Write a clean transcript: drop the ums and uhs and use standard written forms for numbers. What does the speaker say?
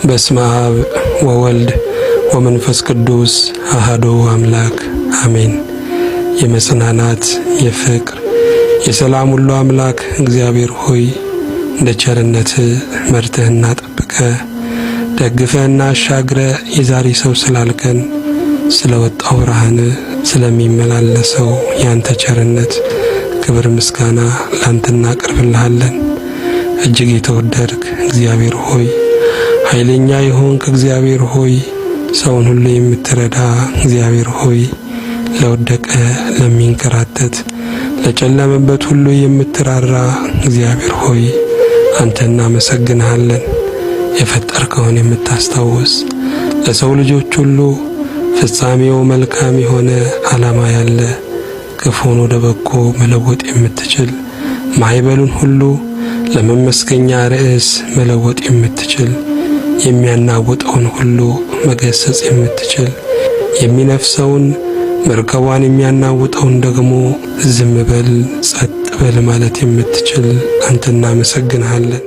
በስመ አብ ወወልድ ወመንፈስ ቅዱስ አሐዱ አምላክ አሜን። የመጽናናት የፍቅር የሰላም ሁሉ አምላክ እግዚአብሔር ሆይ እንደ ቸርነትህ መርተህና ጠብቀህ ደግፈህና አሻግረህ የዛሬ ሰው ስላልከን ስለወጣው ብርሃን ስለሚመላለሰው ያንተ ቸርነት ክብር ምስጋና ላንተ እናቀርብልሃለን። እጅግ የተወደድክ እግዚአብሔር ሆይ ኃይለኛ የሆንክ እግዚአብሔር ሆይ ሰውን ሁሉ የምትረዳ እግዚአብሔር ሆይ ለወደቀ ለሚንከራተት ለጨለመበት ሁሉ የምትራራ እግዚአብሔር ሆይ አንተ እናመሰግንሃለን። የፈጠርከውን የምታስታውስ ለሰው ልጆች ሁሉ ፍጻሜው መልካም የሆነ ዓላማ ያለ ክፉን ወደ በጎ መለወጥ የምትችል ማዕበሉን ሁሉ ለመመስገኛ ርዕስ መለወጥ የምትችል የሚያናውጠውን ሁሉ መገሰጽ የምትችል የሚነፍሰውን መርከቧን የሚያናውጠውን ደግሞ ዝም በል ጸጥ በል ማለት የምትችል አንተ እናመሰግንሃለን።